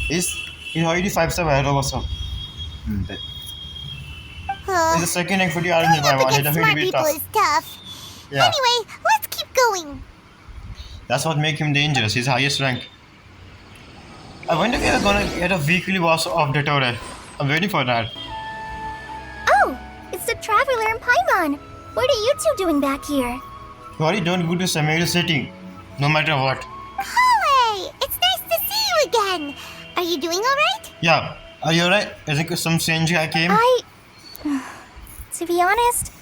He's already 5 steps ahead of us. He's the second rank for the army by one. He definitely Smart be people tough. is tough. Yeah. Anyway, let's keep going. That's what makes him dangerous. He's highest rank. I wonder if we're gonna get a weekly boss of the Torre. I'm waiting for that. Oh, it's the Traveler and Paimon. What are you two doing back here? Sorry, don't go to Sumeru City. No matter what. Kale, it's nice to see you again. Are you doing alright? Yeah. Are you alright? I think some strange guy came. To be honest,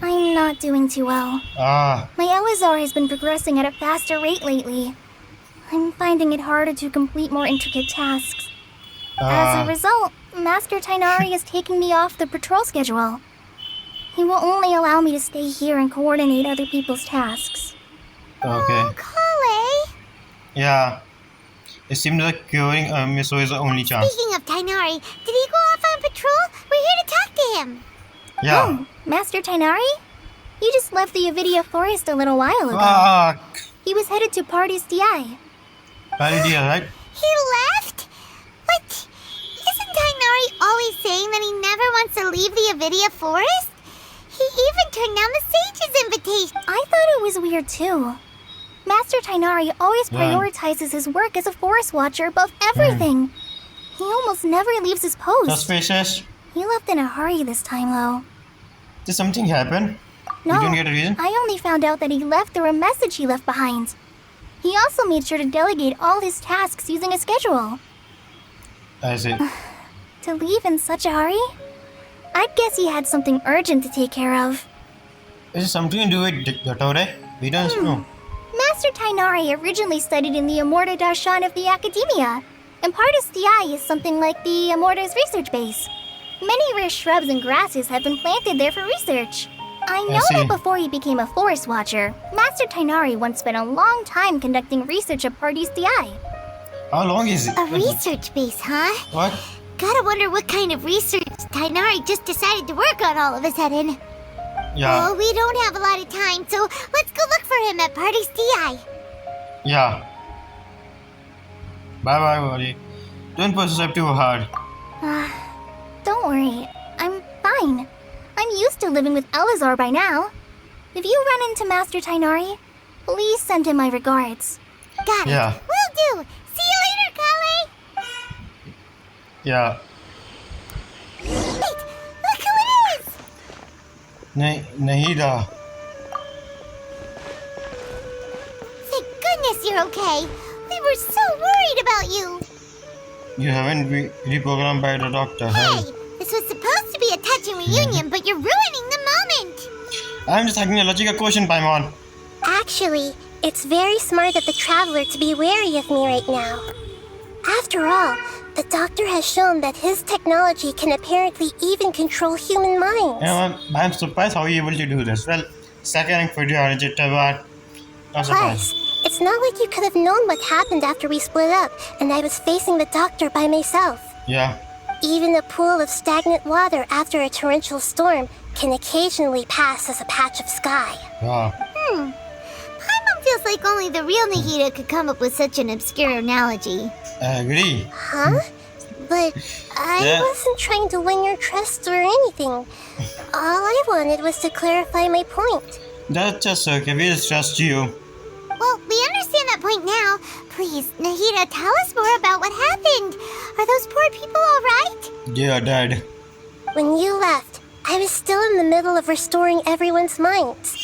I'm not doing too well. Ah. My Elazar has been progressing at a faster rate lately. I'm finding it harder to complete more intricate tasks. As a result, Master Tainari is taking me off the patrol schedule. He will only allow me to stay here and coordinate other people's tasks. Okay. Oh, Kale. Yeah. It seems like curing Miso is the only chance. Speaking of Tainari, did he go off on patrol? We're here to talk to him. Yeah. Oh, Master Tainari? He just left the Avidia Forest a little while ago. He was headed to Party's DI. Bad idea, right? He left? But isn't Tainari always saying that he never wants to leave the Avidia Forest? He even turned down the Sage's invitation. I thought it was weird too. Master Tainari always prioritizes his work as a forest watcher above everything. He almost never leaves his post. Suspicious. He left in a hurry this time, though. Did something happen? No, You didn't get a reason? I only found out that he left through a message he left behind. He also made sure to delegate all his tasks using a schedule. I see. To leave in such a hurry? I'd guess he had something urgent to take care of. Is it something to do with the Torre? We don't know. Master Tainari originally studied in the Amorta Darshan of the Academia, and Partis DI is something like the Amorta's research base. Many rare shrubs and grasses have been planted there for research. I know that before he became a forest watcher, Master Tainari once spent a long time conducting research at Partis DI. How long is it? A research base, huh? What? Gotta wonder what kind of research Tainari just decided to work on all of a sudden. Yeah. Oh, we don't have a lot of time, so let's go look for him at Party's DI. Yeah. Bye-bye, buddy. Don't push yourself too hard. Don't worry. I'm fine. I'm used to living with Elazar by now. If you run into Master Tainari, please send him my regards. Got it. Yeah. Will do. See you later, Kale. Yeah. Wait, look who it is. Nahida. Thank goodness you're okay. We were so worried about you. You haven't been reprogrammed by the doctor, Hey, huh? this was supposed to be a touching reunion, but you're ruining the moment. I'm just asking a logical question, Paimon. Actually, it's very smart of the Traveler to be wary of me right now. After all, the Doctor has shown that his technology can apparently even control human minds. You know, I'm surprised how you're able to do this. Well, second rank for the Archon, but not surprised. Plus, it's not like you could have known what happened after we split up and I was facing the Doctor by myself. Yeah. Even a pool of stagnant water after a torrential storm can occasionally pass as a patch of sky. Wow. Paimon feels like only the real Nahida could come up with such an obscure analogy. I agree. Huh? But I wasn't trying to win your trust or anything. All I wanted was to clarify my point. That's just okay. We just trust you. Well, we understand that point now. Please, Nahida, tell us more about what happened. Are those poor people all right? They are dead. When you left, I was still in the middle of restoring everyone's minds.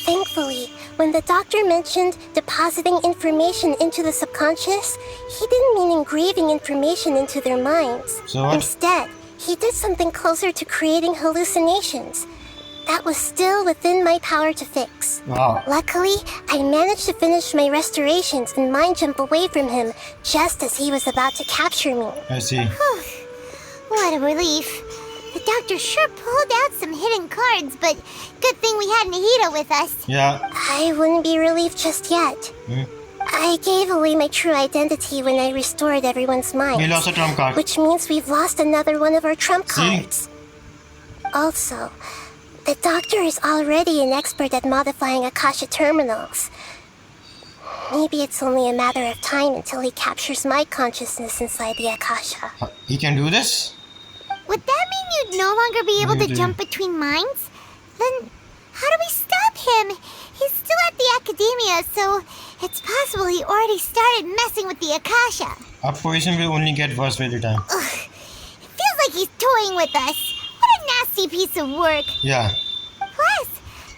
Thankfully, when the Doctor mentioned depositing information into the subconscious, he didn't mean engraving information into their minds. So what? Instead, he did something closer to creating hallucinations. That was still within my power to fix. Wow. Luckily, I managed to finish my restorations and mind jump away from him just as he was about to capture me. I see. What a relief. The doctor sure pulled out some hidden cards, but good thing we had Nahida with us. Yeah. I wouldn't be relieved just yet. Hmm. I gave away my true identity when I restored everyone's minds. We lost a trump card. Which means we've lost another one of our trump See? cards. Also, the doctor is already an expert at modifying Akasha terminals. Maybe it's only a matter of time until he captures my consciousness inside the Akasha. He can do this? Would that mean you'd no longer be able to jump between minds? Then how do we stop him? He's still at the academia, so it's possible he already started messing with the Akasha. Our position will only get worse with the time. Ugh. It feels like he's toying with us. What a nasty piece of work. Yeah. Plus,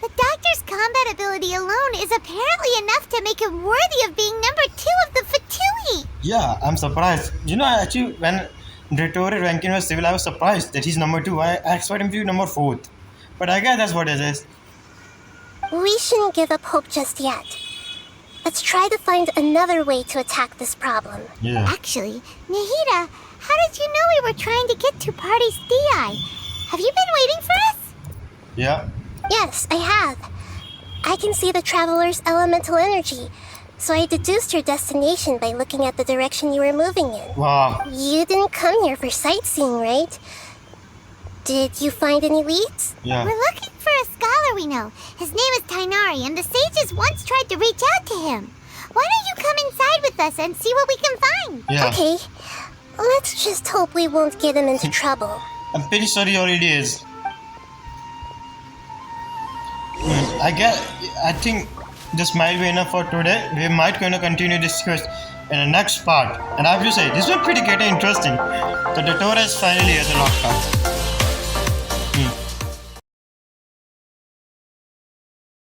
the doctor's combat ability alone is apparently enough to make him worthy of being number 2 of the Fatui. Yeah, I'm surprised. You know, actually, when Retorted ranking was civil, I was surprised that he's number 2. I expect him to be number 4th. But I guess that's what it is. We shouldn't give up hope just yet. Let's try to find another way to attack this problem. Yeah. Actually, Nahida, how did you know we were trying to get to Party's DI? Have you been waiting for us? Yeah. Yes, I have. I can see the traveler's elemental energy, so I deduced your destination by looking at the direction you were moving in. Wow. You didn't come here for sightseeing, right? Did you find any leads? Yeah. We're looking for a scholar we know. His name is Tainari, and the sages once tried to reach out to him. Why don't you come inside with us and see what we can find? Yeah. Okay. Let's just hope we won't get him into trouble. I'm pretty sure he already is. I think this might be enough for today. We might gonna continue this quest in the next part. And I have to say, this was pretty getting interesting. The tutorial is finally at the rock part.